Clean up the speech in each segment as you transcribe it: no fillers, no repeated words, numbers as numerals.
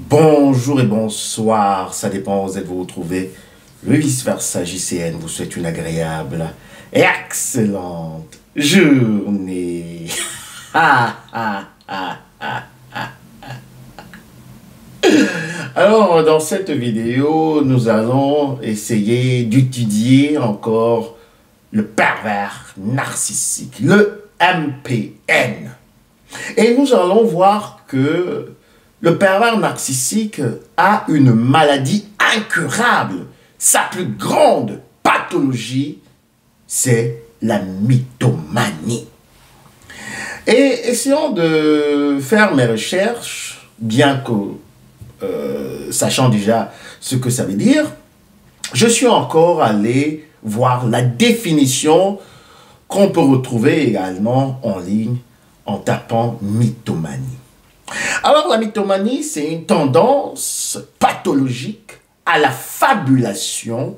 Bonjour et bonsoir, ça dépend où vous vous trouvez. Le vice-versa JCN vous souhaite une agréable et excellente journée. Alors, dans cette vidéo, nous allons essayer d'étudier encore le pervers narcissique, le MPN. Et nous allons voir que le pervers narcissique a une maladie incurable. Sa plus grande pathologie, c'est la mythomanie. Et essayons de faire mes recherches, bien que sachant déjà ce que ça veut dire, je suis encore allé voir la définition qu'on peut retrouver également en ligne en tapant mythomanie. Alors la mythomanie, c'est une tendance pathologique à la fabulation,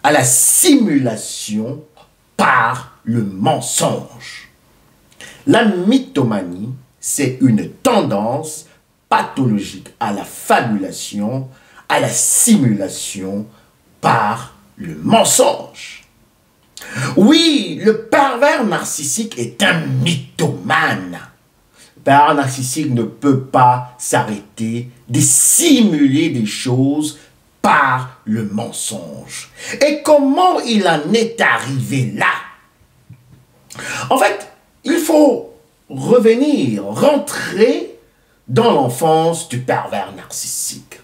à la simulation par le mensonge. La mythomanie, c'est une tendance pathologique à la fabulation, à la simulation par le mensonge. Oui, le pervers narcissique est un mythomane. Le pervers narcissique ne peut pas s'arrêter de simuler des choses par le mensonge. Et comment il en est arrivé là? En fait, il faut revenir, rentrer dans l'enfance du pervers narcissique.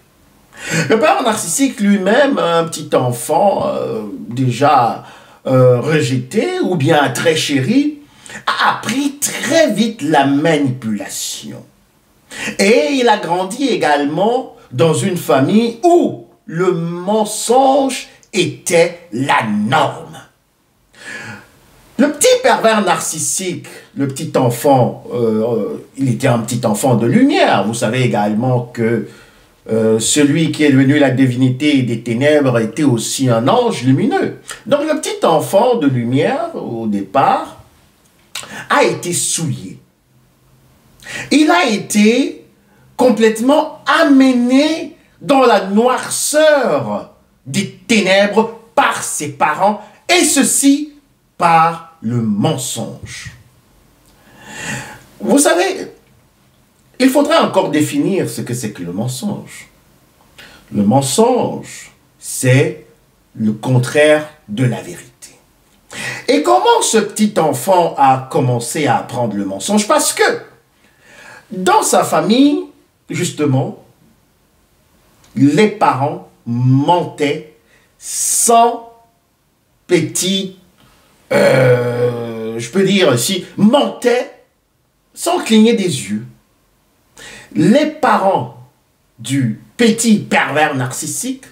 Le pervers narcissique lui-même, un petit enfant déjà rejeté ou bien très chéri, a appris très vite la manipulation. Et il a grandi également dans une famille où le mensonge était la norme. Le petit pervers narcissique, le petit enfant, il était un petit enfant de lumière. Vous savez également que celui qui est devenu la divinité des ténèbres était aussi un ange lumineux. Donc le petit enfant de lumière, au départ, a été souillé. Il a été complètement amené dans la noirceur des ténèbres par ses parents, et ceci par le mensonge. Vous savez, il faudrait encore définir ce que c'est que le mensonge. Le mensonge, c'est le contraire de la vérité. Et comment ce petit enfant a commencé à apprendre le mensonge? Parce que dans sa famille, justement, les parents mentaient sans petit, je peux dire ici, mentaient sans cligner des yeux. Les parents du petit pervers narcissique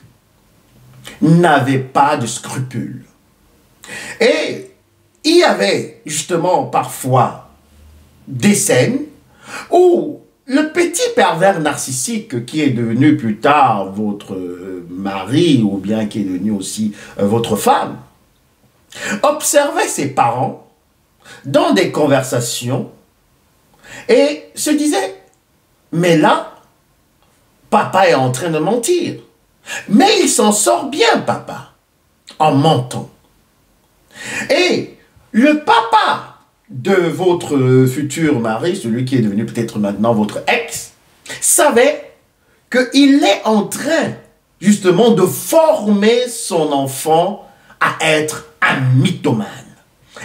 n'avaient pas de scrupules. Et il y avait justement parfois des scènes où le petit pervers narcissique qui est devenu plus tard votre mari ou bien qui est devenu aussi votre femme observait ses parents dans des conversations et se disait: mais là, papa est en train de mentir. Mais il s'en sort bien, papa, en mentant. Et le papa de votre futur mari, celui qui est devenu peut-être maintenant votre ex, savait qu'il est en train, justement, de former son enfant à être un mythomane,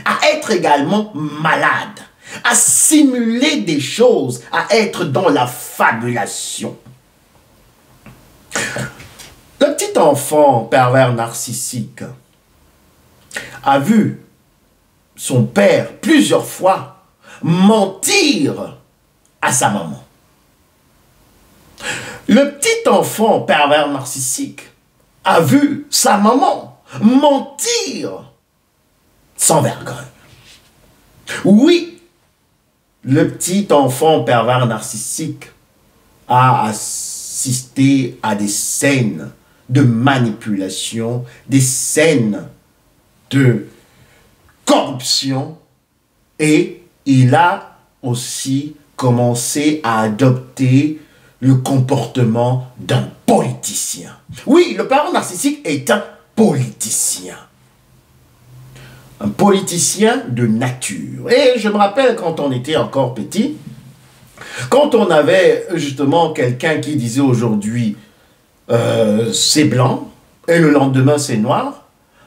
à être également malade, à simuler des choses, à être dans la fabulation. Le petit enfant pervers narcissique a vu son père plusieurs fois mentir à sa maman. Le petit enfant pervers narcissique a vu sa maman mentir sans vergogne. Oui, le petit enfant pervers narcissique a assisté à des scènes de manipulation, des scènes de corruption, et il a aussi commencé à adopter le comportement d'un politicien. Oui, le pervers narcissique est un politicien. Un politicien de nature. Et je me rappelle quand on était encore petit, quand on avait justement quelqu'un qui disait aujourd'hui c'est blanc et le lendemain c'est noir,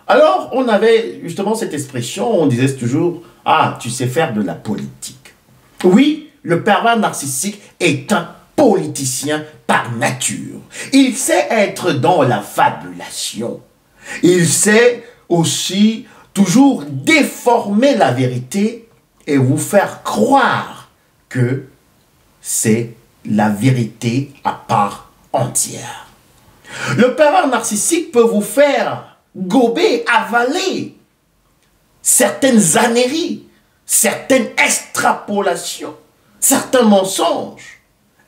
alors on avait justement cette expression, on disait toujours ah, tu sais faire de la politique. Oui, le pervers narcissique est un politicien par nature. Il sait être dans la fabulation. Il sait aussi toujours déformer la vérité et vous faire croire que c'est la vérité à part entière. Le pervers narcissique peut vous faire gober, avaler certaines âneries, certaines extrapolations, certains mensonges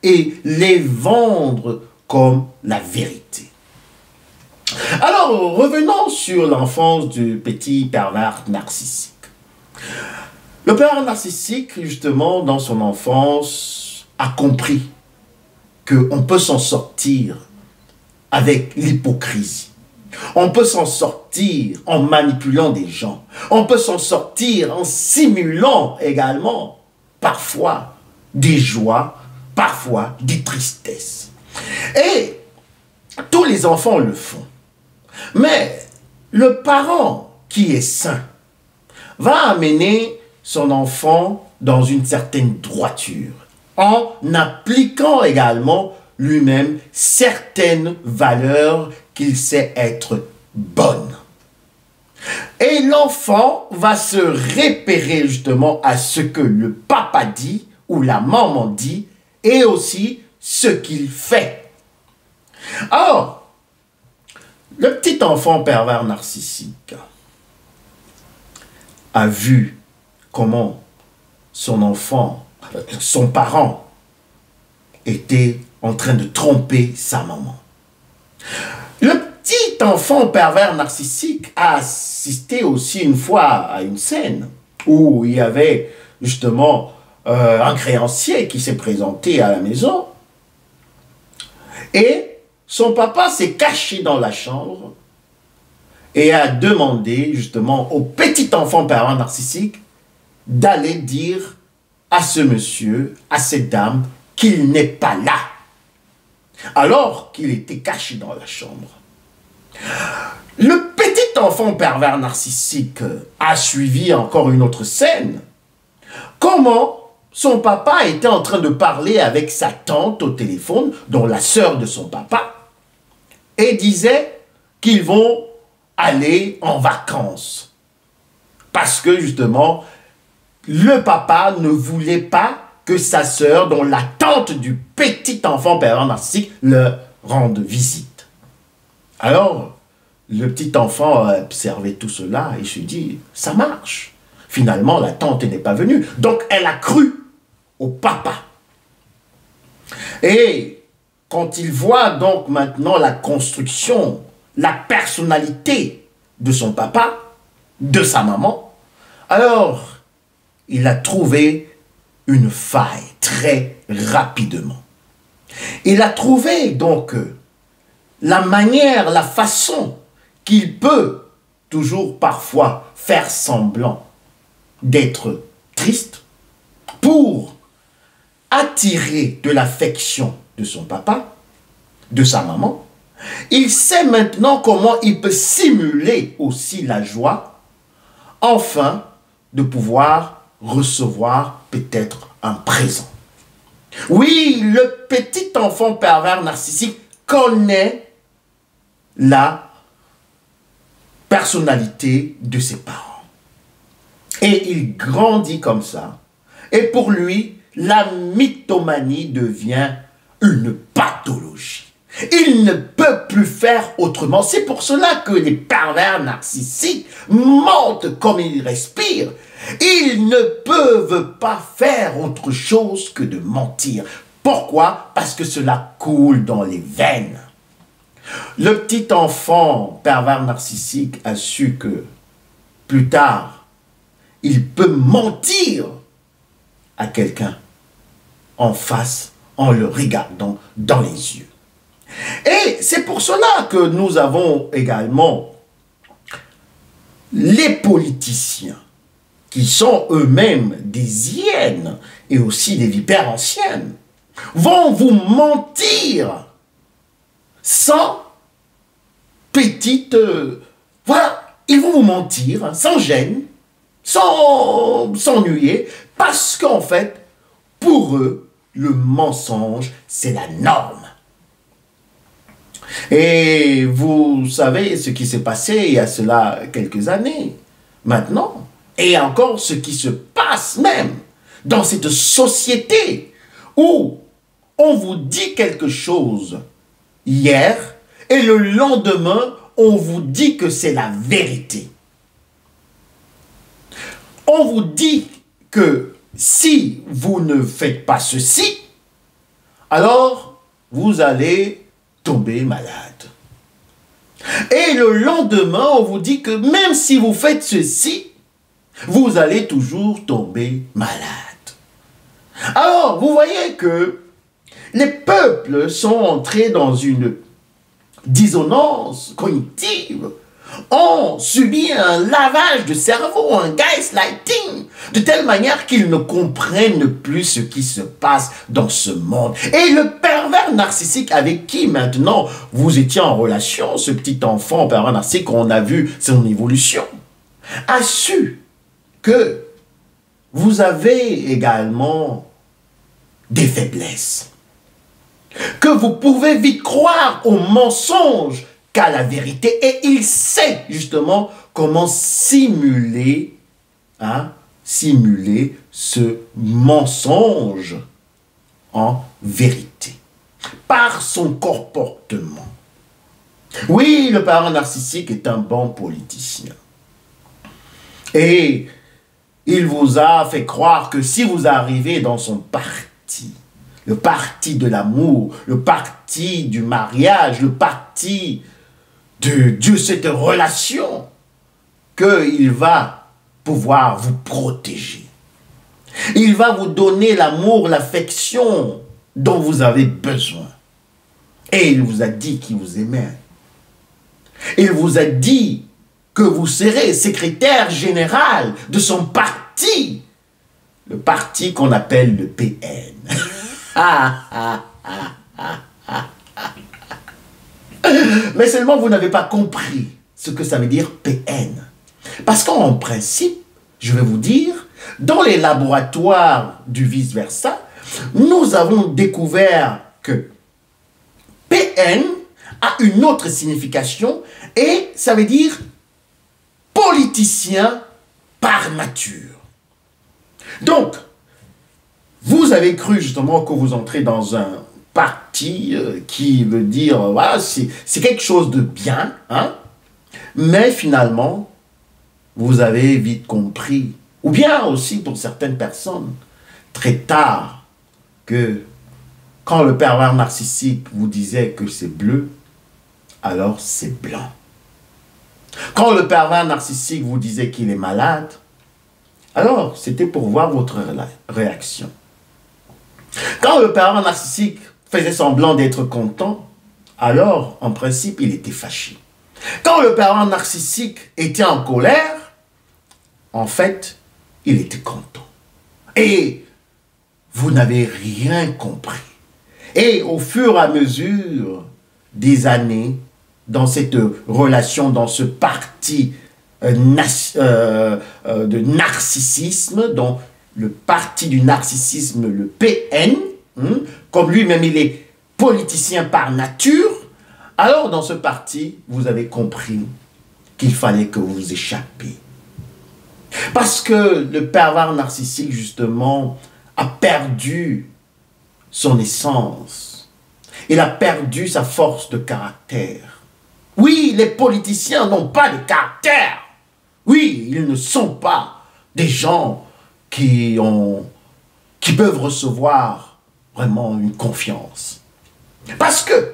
et les vendre comme la vérité. Alors, revenons sur l'enfance du petit pervers narcissique. Le pervers narcissique, justement, dans son enfance, a compris qu'on peut s'en sortir avec l'hypocrisie. On peut s'en sortir en manipulant des gens. On peut s'en sortir en simulant également, parfois, des joies, parfois des tristesses. Et tous les enfants le font. Mais le parent qui est sain va amener son enfant dans une certaine droiture en appliquant également lui-même certaines valeurs qu'il sait être bonnes. Et l'enfant va se repérer justement à ce que le papa dit ou la maman dit et aussi ce qu'il fait. Alors, le petit enfant pervers narcissique a vu comment son parent était en train de tromper sa maman. Le petit enfant pervers narcissique a assisté aussi une fois à une scène où il y avait justement un créancier qui s'est présenté à la maison et son papa s'est caché dans la chambre et a demandé justement au petit enfant pervers narcissique d'aller dire à ce monsieur, à cette dame, qu'il n'est pas là, alors qu'il était caché dans la chambre. Le petit enfant pervers narcissique a suivi encore une autre scène. Comment son papa était en train de parler avec sa tante au téléphone, dont la sœur de son papa, et disait qu'ils vont aller en vacances. Parce que justement, le papa ne voulait pas que sa sœur, dont la tante du petit enfant pervers narcissique, leur rende visite. Alors, le petit enfant a observé tout cela et se dit, ça marche. Finalement, la tante n'est pas venue. Donc, elle a cru au papa. Et quand il voit donc maintenant la construction, la personnalité de son papa, de sa maman, alors il a trouvé une faille très rapidement. Il a trouvé donc la manière, la façon qu'il peut toujours parfois faire semblant d'être triste pour attirer de l'affection de son papa, de sa maman. Il sait maintenant comment il peut simuler aussi la joie, afin de pouvoir recevoir peut-être un présent. Oui, le petit enfant pervers narcissique connaît la personnalité de ses parents. Et il grandit comme ça. Et pour lui, la mythomanie devient une pathologie. Il ne peut plus faire autrement. C'est pour cela que les pervers narcissiques mentent comme ils respirent. Ils ne peuvent pas faire autre chose que de mentir. Pourquoi? Parce que cela coule dans les veines. Le petit enfant pervers narcissique a su que plus tard, il peut mentir à quelqu'un en face en le regardant dans les yeux. Et c'est pour cela que nous avons également les politiciens qui sont eux-mêmes des hyènes et aussi des vipères anciennes, vont vous mentir sans petite... voilà, ils vont vous mentir hein, sans gêne, sans s'ennuyer, parce qu'en fait, pour eux, le mensonge, c'est la norme. Et vous savez ce qui s'est passé il y a cela quelques années, maintenant, et encore ce qui se passe même dans cette société où on vous dit quelque chose hier et le lendemain, on vous dit que c'est la vérité. On vous dit que si vous ne faites pas ceci, alors vous allez tomber malade. Et le lendemain, on vous dit que même si vous faites ceci, vous allez toujours tomber malade. Alors, vous voyez que les peuples sont entrés dans une dissonance cognitive, ont subi un lavage de cerveau, un gaslighting, de telle manière qu'ils ne comprennent plus ce qui se passe dans ce monde. Et le pervers narcissique avec qui maintenant vous étiez en relation, ce petit enfant pervers narcissique, on a vu son évolution, a su que vous avez également des faiblesses, que vous pouvez vite croire aux mensonges qu'à la vérité, et il sait justement comment simuler ce mensonge en vérité, par son comportement. Oui, le parent narcissique est un bon politicien. Et il vous a fait croire que si vous arrivez dans son parti, le parti de l'amour, le parti du mariage, le parti de cette relation, qu'il va pouvoir vous protéger. Il va vous donner l'amour, l'affection dont vous avez besoin. Et il vous a dit qu'il vous aimait. Il vous a dit que vous serez secrétaire général de son parti, le parti qu'on appelle le PN. Mais seulement vous n'avez pas compris ce que ça veut dire PN. Parce qu'en principe, je vais vous dire, dans les laboratoires du vice-versa, nous avons découvert que PN a une autre signification et ça veut dire politicien par nature. Donc, vous avez cru justement que vous entrez dans un parti qui veut dire, voilà, c'est quelque chose de bien, hein? Mais finalement, vous avez vite compris, ou bien aussi pour certaines personnes, très tard, que quand le pervers narcissique vous disait que c'est bleu, alors c'est blanc. Quand le pervers narcissique vous disait qu'il est malade, alors c'était pour voir votre réaction. Quand le pervers narcissique faisait semblant d'être content, alors en principe il était fâché. Quand le pervers narcissique était en colère, en fait, il était content. Et vous n'avez rien compris. Et au fur et à mesure des années, dans cette relation, dans ce parti de narcissisme, dans le parti du narcissisme, le PN, comme lui-même il est politicien par nature, alors dans ce parti, vous avez compris qu'il fallait que vous vous échappiez. Parce que le pervers narcissique, justement, a perdu son essence. Il a perdu sa force de caractère. Oui, les politiciens n'ont pas de caractère. Oui, ils ne sont pas des gens qui peuvent recevoir vraiment une confiance. Parce que,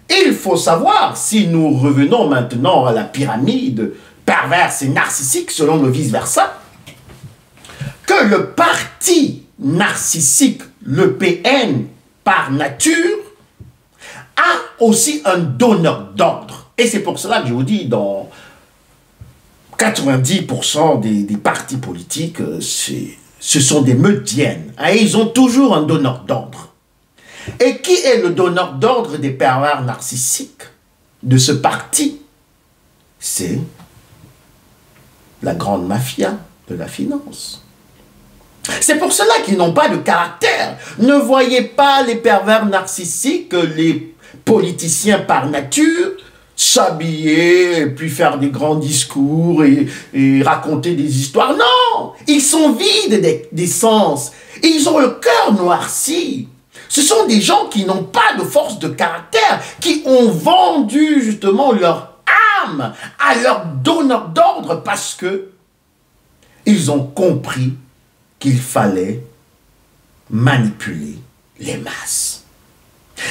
il faut savoir, si nous revenons maintenant à la pyramide perverse et narcissique selon le vice-versa, que le parti narcissique, le PN, par nature, a aussi un donneur d'ordre. Et c'est pour cela que je vous dis, dans 90% des partis politiques, ce sont des meutiennes. Et ils ont toujours un donneur d'ordre. Et qui est le donneur d'ordre des pervers narcissiques de ce parti? C'est la grande mafia de la finance. C'est pour cela qu'ils n'ont pas de caractère. Ne voyez pas les pervers narcissiques, les politiciens par nature, s'habiller, puis faire des grands discours et raconter des histoires. Non! Ils sont vides d'essence. Ils ont le cœur noirci. Ce sont des gens qui n'ont pas de force de caractère, qui ont vendu justement leur âme à leur donneur d'ordre parce que ils ont compris qu'il fallait manipuler les masses.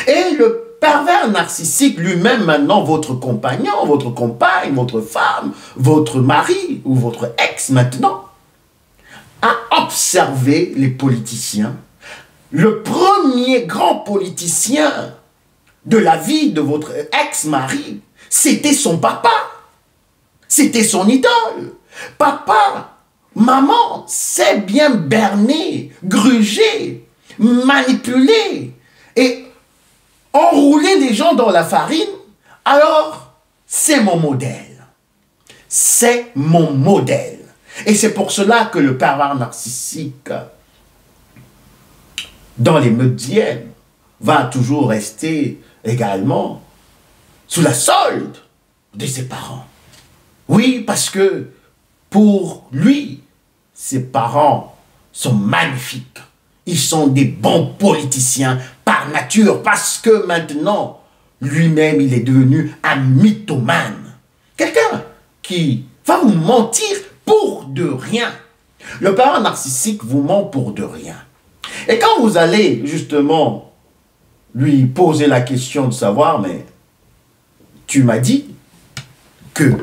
Et le pervers narcissique lui-même, maintenant, votre compagnon, votre compagne, votre femme, votre mari ou votre ex maintenant, a observé les politiciens. Le premier grand politicien de la vie de votre ex-mari, c'était son papa. C'était son idole. Papa, maman, sait bien berner, gruger, manipuler et enrouler les gens dans la farine. Alors, c'est mon modèle. C'est mon modèle. Et c'est pour cela que le pervers narcissique, dans les médias, va toujours rester également sous la solde de ses parents. Oui, parce que pour lui, ses parents sont magnifiques. Ils sont des bons politiciens par nature parce que maintenant, lui-même, il est devenu un mythomane. Quelqu'un qui va vous mentir pour de rien. Le pervers narcissique vous ment pour de rien. Et quand vous allez justement lui poser la question de savoir, mais tu m'as dit que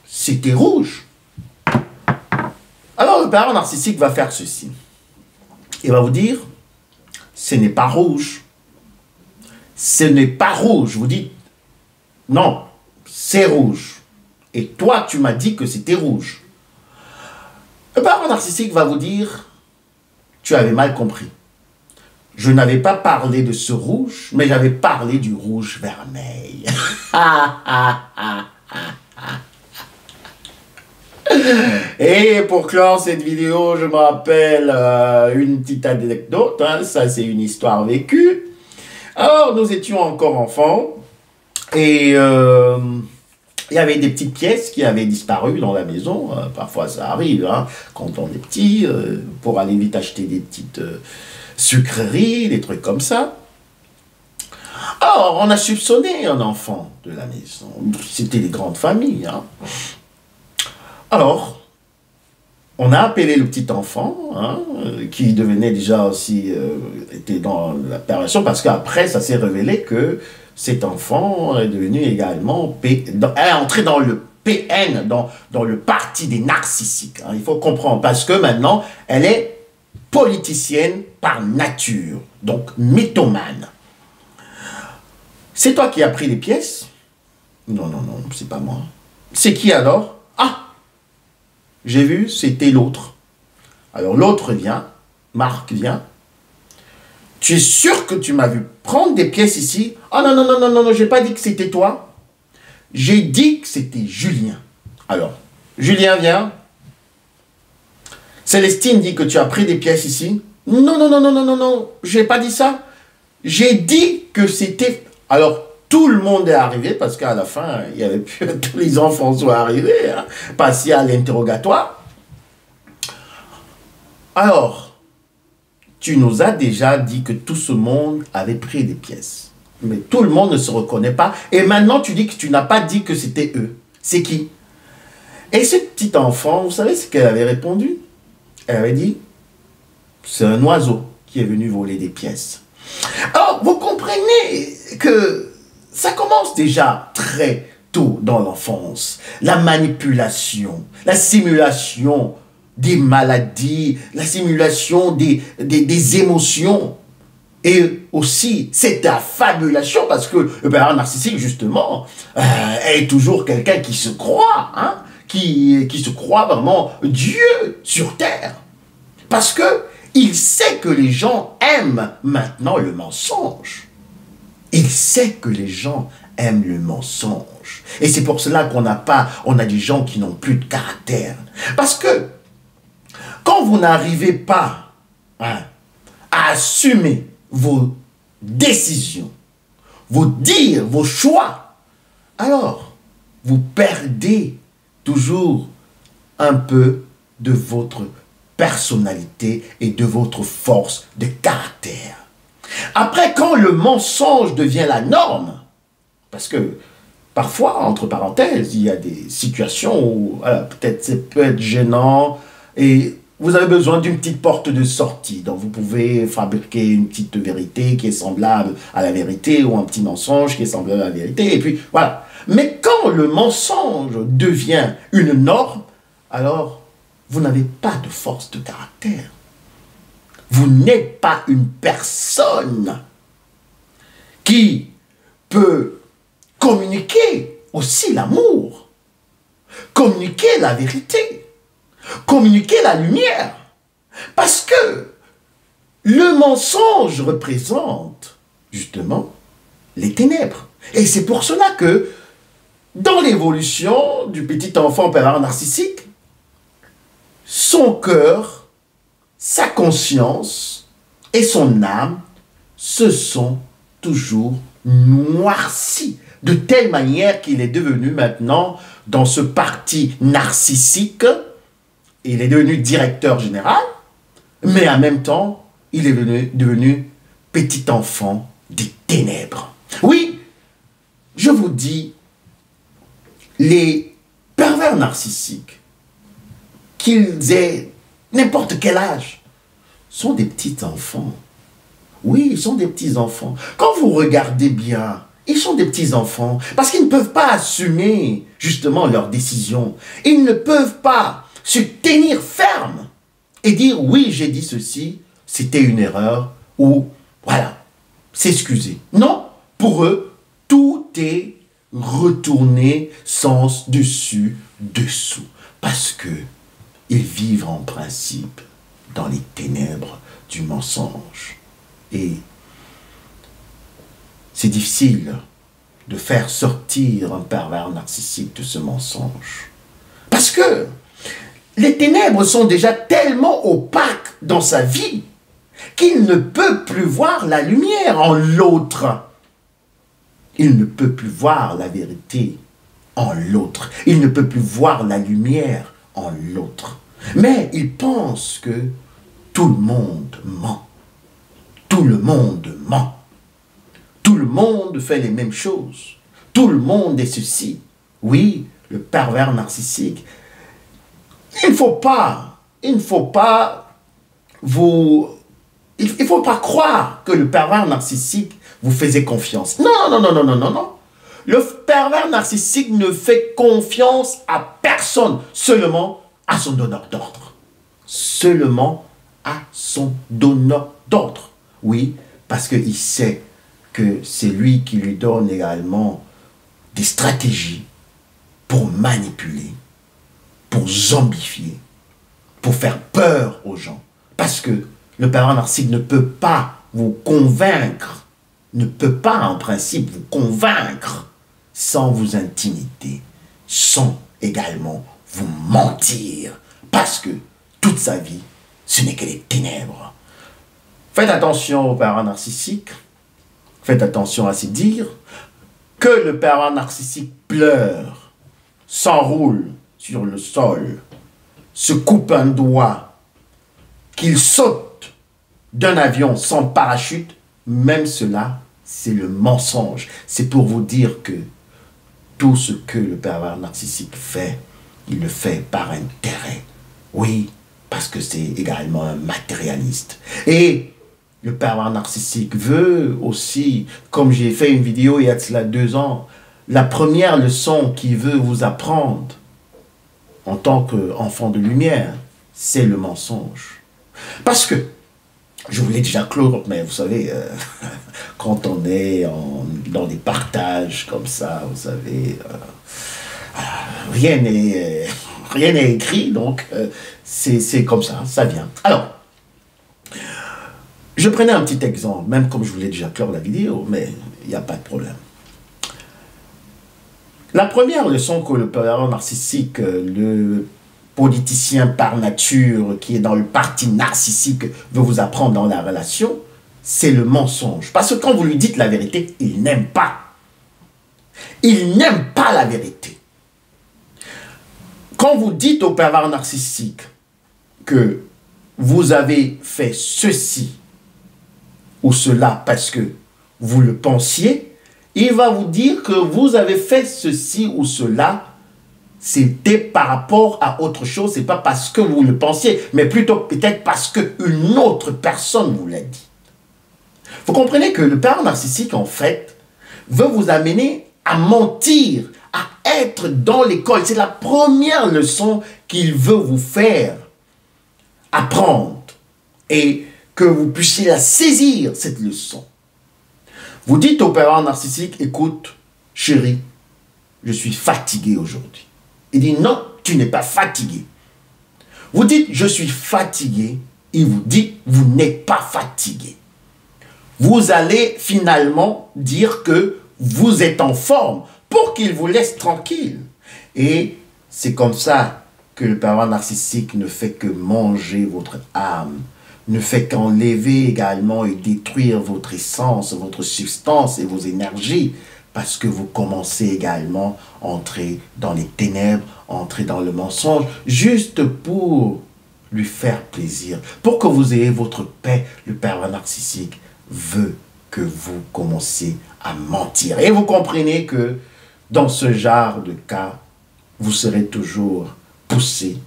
c'était rouge. Alors le pervers narcissique va faire ceci. Il va vous dire, ce n'est pas rouge. Ce n'est pas rouge. Vous dites, non, c'est rouge. Et toi, tu m'as dit que c'était rouge. Le pervers narcissique va vous dire, tu avais mal compris. Je n'avais pas parlé de ce rouge, mais j'avais parlé du rouge vermeil. Et pour clore cette vidéo, je me rappelle une petite anecdote. Hein, ça, c'est une histoire vécue. Alors, nous étions encore enfants et il y avait des petites pièces qui avaient disparu dans la maison. Parfois, ça arrive hein, quand on est petit, pour aller vite acheter des petites sucreries, des trucs comme ça. Alors, on a soupçonné un enfant de la maison. C'était des grandes familles. Hein. Alors, on a appelé le petit enfant, hein, qui devenait déjà aussi, était dans la perversion, parce qu'après, ça s'est révélé que cet enfant est devenu également, est entré dans le PN, dans le parti des narcissiques. Hein, il faut comprendre, parce que maintenant, elle est politicienne par nature, donc mythomane. C'est toi qui as pris les pièces? Non, non, non, c'est pas moi. C'est qui alors? Ah! J'ai vu, c'était l'autre. Alors l'autre vient, Marc vient. Tu es sûr que tu m'as vu prendre des pièces ici? Ah non, non, non, non, non, non, j'ai pas dit que c'était toi. J'ai dit que c'était Julien. Alors, Julien vient. Célestine dit que tu as pris des pièces ici. Non, non, non, non, non, non, non, j'ai pas dit ça. J'ai dit que c'était... Alors, tout le monde est arrivé parce qu'à la fin, il y avait plus tous les enfants sont arrivés, hein, passés à l'interrogatoire. Alors, tu nous as déjà dit que tout ce monde avait pris des pièces. Mais tout le monde ne se reconnaît pas. Et maintenant, tu dis que tu n'as pas dit que c'était eux. C'est qui? Et ce petit enfant, vous savez ce qu'elle avait répondu? Elle avait dit, c'est un oiseau qui est venu voler des pièces. Alors, vous comprenez que ça commence déjà très tôt dans l'enfance. La manipulation, la simulation des maladies, la simulation des émotions. Et aussi cette affabulation, parce que le pervers narcissique, justement, est toujours quelqu'un qui se croit, hein, qui se croit vraiment Dieu sur terre. Parce que il sait que les gens aiment maintenant le mensonge. Il sait que les gens aiment le mensonge. Et c'est pour cela qu'on a des gens qui n'ont plus de caractère. Parce que quand vous n'arrivez pas, hein, à assumer vos décisions, vos dires, vos choix, alors vous perdez toujours un peu de votre personnalité et de votre force de caractère. Après, quand le mensonge devient la norme, parce que parfois, entre parenthèses, il y a des situations où peut-être ça peut être gênant et vous avez besoin d'une petite porte de sortie. Donc vous pouvez fabriquer une petite vérité qui est semblable à la vérité ou un petit mensonge qui est semblable à la vérité. Et puis voilà. Mais quand le mensonge devient une norme, alors vous n'avez pas de force de caractère. Vous n'êtes pas une personne qui peut communiquer aussi l'amour, communiquer la vérité, communiquer la lumière. Parce que le mensonge représente justement les ténèbres. Et c'est pour cela que dans l'évolution du petit enfant pervers narcissique, son cœur, sa conscience et son âme se sont toujours noircis de telle manière qu'il est devenu maintenant dans ce parti narcissique, il est devenu directeur général, mais en même temps, il est devenu petit enfant des ténèbres. Oui, je vous dis, les pervers narcissiques, qu'ils aient n'importe quel âge, sont des petits enfants. Oui, ils sont des petits enfants. Quand vous regardez bien, ils sont des petits enfants parce qu'ils ne peuvent pas assumer justement leurs décisions. Ils ne peuvent pas se tenir ferme et dire oui, j'ai dit ceci, c'était une erreur ou voilà, s'excuser. Non, pour eux, tout est retourné sens dessus, dessous. Parce que ils vivent en principe dans les ténèbres du mensonge. Et c'est difficile de faire sortir un pervers narcissique de ce mensonge. Parce que les ténèbres sont déjà tellement opaques dans sa vie qu'il ne peut plus voir la lumière en l'autre. Il ne peut plus voir la vérité en l'autre. Il ne peut plus voir la lumière en l'autre. Mais il pense que tout le monde ment. Tout le monde ment. Tout le monde fait les mêmes choses. Tout le monde est ceci. Oui, le pervers narcissique. Il ne faut pas croire que le pervers narcissique vous faisait confiance. Non, non, non, non, non, non, non. Le pervers narcissique ne fait confiance à personne, seulement à son donneur d'ordre. Seulement à son donneur d'ordre. Oui, parce qu'il sait que c'est lui qui lui donne également des stratégies pour manipuler, pour zombifier, pour faire peur aux gens. Parce que le pervers narcissique ne peut pas vous convaincre, ne peut pas en principe vous convaincre sans vous intimider, sans également vous mentir. Parce que toute sa vie, ce n'est que les ténèbres. Faites attention aux pervers narcissiques. Faites attention à ces dires. Que le pervers narcissique pleure, s'enroule sur le sol, se coupe un doigt, qu'il saute d'un avion sans parachute, même cela, c'est le mensonge. C'est pour vous dire que tout ce que le pervers narcissique fait, il le fait par intérêt. Oui, parce que c'est également un matérialiste. Et le pervers narcissique veut aussi, comme j'ai fait une vidéo il y a de cela 2 ans, la première leçon qu'il veut vous apprendre en tant qu'enfant de lumière, c'est le mensonge. Parce que Je voulais déjà clore, mais vous savez, quand on est dans des partages comme ça, vous savez, rien n'est écrit, donc c'est comme ça, ça vient. Alors, je prenais un petit exemple, même comme je voulais déjà clore la vidéo, mais il n'y a pas de problème. La première leçon que le pervers narcissique, le politicien par nature qui est dans le parti narcissique veut vous apprendre dans la relation, c'est le mensonge. Parce que quand vous lui dites la vérité, il n'aime pas. Il n'aime pas la vérité. Quand vous dites au pervers narcissique que vous avez fait ceci ou cela parce que vous le pensiez, il va vous dire que vous avez fait ceci ou cela, c'était par rapport à autre chose, c'est pas parce que vous le pensiez, mais plutôt peut-être parce qu'une autre personne vous l'a dit. Vous comprenez que le pervers narcissique, en fait, veut vous amener à mentir, à être dans l'école. C'est la première leçon qu'il veut vous faire apprendre et que vous puissiez la saisir, cette leçon. Vous dites au pervers narcissique, écoute, chérie, je suis fatigué aujourd'hui. Il dit, non, tu n'es pas fatigué. Vous dites, je suis fatigué. Il vous dit, vous n'êtes pas fatigué. Vous allez finalement dire que vous êtes en forme pour qu'il vous laisse tranquille. Et c'est comme ça que le pervers narcissique ne fait que manger votre âme, ne fait qu'enlever également et détruire votre essence, votre substance et vos énergies, parce que vous commencez également à entrer dans les ténèbres, entrer dans le mensonge, juste pour lui faire plaisir, pour que vous ayez votre paix. Le pervers narcissique veut que vous commenciez à mentir. Et vous comprenez que dans ce genre de cas, vous serez toujours poussé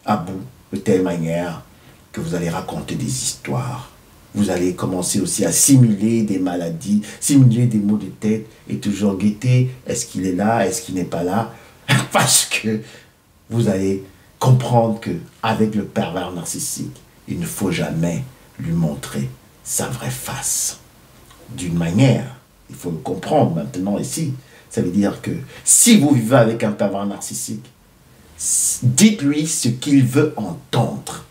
à bout de telle manière que vous allez raconter des histoires. Vous allez commencer aussi à simuler des maladies, simuler des maux de tête et toujours guetter, est-ce qu'il est là, est-ce qu'il n'est pas là? Parce que vous allez comprendre qu'avec le pervers narcissique, il ne faut jamais lui montrer sa vraie face. D'une manière, il faut le comprendre maintenant ici, ça veut dire que si vous vivez avec un pervers narcissique, dites-lui ce qu'il veut entendre.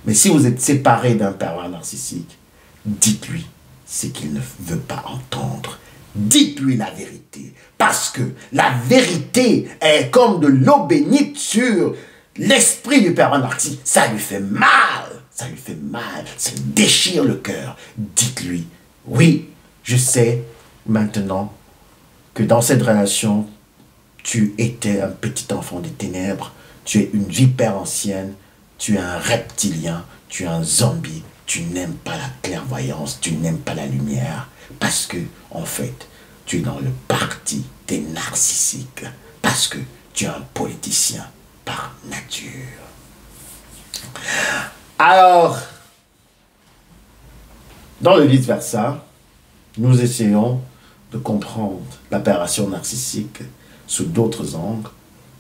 Mais si vous êtes séparé d'un pervers narcissique, dites-lui ce qu'il ne veut pas entendre. Dites-lui la vérité. Parce que la vérité est comme de l'eau bénite sur l'esprit du pervers narcissique. Ça lui fait mal. Ça lui fait mal. Ça déchire le cœur. Dites-lui, oui, je sais maintenant que dans cette relation, tu étais un petit enfant des ténèbres. Tu es une vipère ancienne. Tu es un reptilien, tu es un zombie, tu n'aimes pas la clairvoyance, tu n'aimes pas la lumière, parce que, en fait, tu es dans le parti des narcissiques, parce que tu es un politicien par nature. Alors, dans le vice-versa, nous essayons de comprendre l'aberration narcissique sous d'autres angles.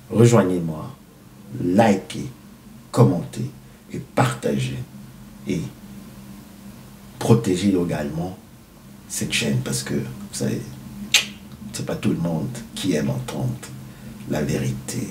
Rejoignez-moi, likez, commentez et partagez et protégez également cette chaîne parce que, vous savez, c'est pas tout le monde qui aime entendre la vérité.